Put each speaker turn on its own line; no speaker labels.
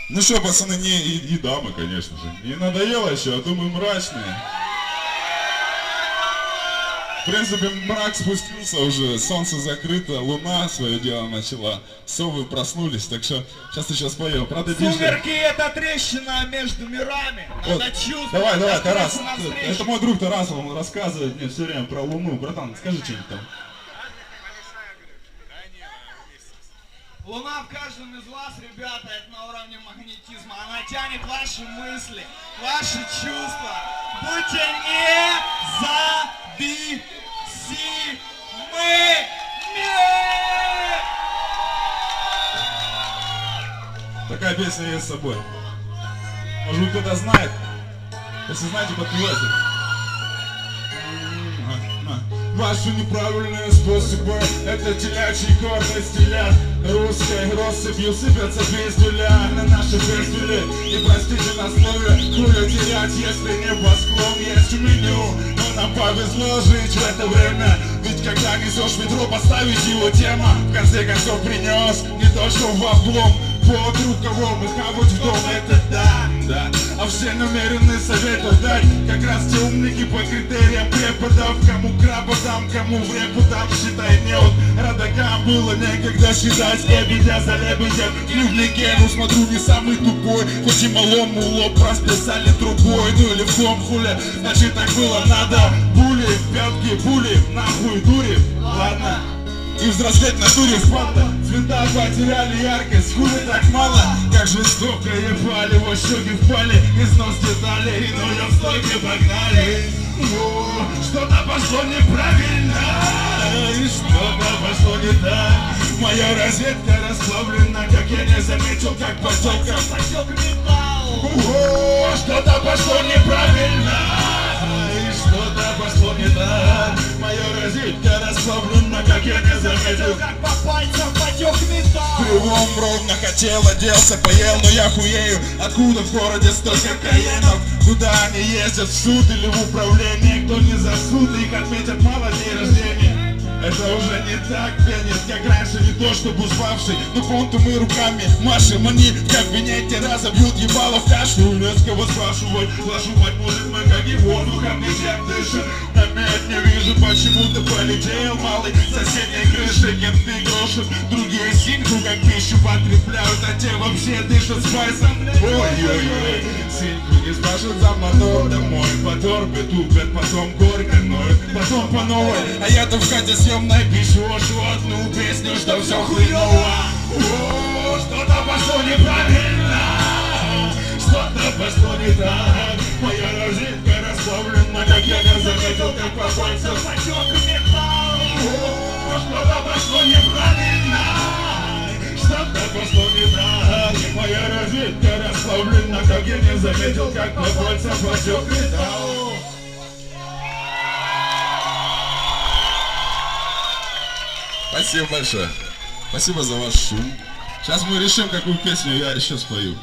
Ну что, пацаны, и дамы, конечно же. Не надоело еще, а то мы мрачные. В принципе, мрак спустился уже, солнце закрыто, луна свое дело начала, совы проснулись, так что сейчас еще споем. Правда,
Сумерки — это трещина между мирами. Надо
вот.
чувствовать.
Давай, Тарас, это мой друг Тарас, он рассказывает мне все время про луну. Братан, скажи что-нибудь там.
Луна в каждом из вас, ребята, это на уровне магнетизма. Она тянет ваши мысли, ваши чувства. Будьте независимы.
Такая песня есть с собой. Может быть, кто-то знает? Если знаете, подпевайте. Ваши неправильные способы — это телячьи гордость телят. Русской россыпью сыпятся пиздюля на наши пиздюли. И простите на слове, хуя терять, если не по склон. Есть меню, но нам повезло жить в это время. Ведь когда несешь ведро, поставить его тема в конце концов принес не то, что в облом. Под рукавом и хавать в дом, это да. А все намерены советов дать как раз те умники по критериям преподав. Кому краба дам, кому в репу дам, считай не от родакам было некогда считать. Лебедя за лебедем, не в легенду смотрю, не самый тупой. Хоть и малому лоб расписали трубой, ну или в том хуля, значит так было надо. Були, пятки, були, нахуй дури, ладно. И взрослеть на туре впадла. Цвета потеряли яркость, хули так мало. Как жестоко ебали, во щеки впали. Износ деталей, но я в стойке погнали. Что-то пошло неправильно, и что-то пошло не так. Моя розетка расплавлена, как я не заметил, как потек металл. Что-то пошло неправильно, и что-то пошло не так. Моя розетка расплавлена, как я не заметил, как по пальцам потек металл. Кривом ровно хотел, оделся, поел, но я хуею. Откуда в городе столько каенов? Куда они ездят, в суд или в управление? Кто не за суд, их отметят мало дней рождения. Это уже не так пенит, как раньше, не то чтобы успавший. Но понту мы руками машем, они в кабинете разобьют ебало в кашу. Не с кого спрашивать, вашу мать, может мы как и воздухом ничем дышим. Намет не вижу, почему ты полетел, малый, соседней крыши, кенты гроши. Другие синьку как пищу подкрепляют, а те вообще дышат спайсом. Ой-ой-ой, синьку не спрашивают за мотор домой. Поторпят, тупят, потом горько ноют, потом по новой. А я-то в хате съемной пишу одну песню, что все хуёво. Что-то пошло неправильно, что-то пошло не так. Моя розетка расплавлена, как я не заметил, как по пальцам потек металл. Что-то пошло неправильно, что-то пошло не так. Моя розетка расплавлена, как я не заметил, как по пальцам потек металл. Спасибо большое. Спасибо за ваш шум. Сейчас мы решим, какую песню я еще спою.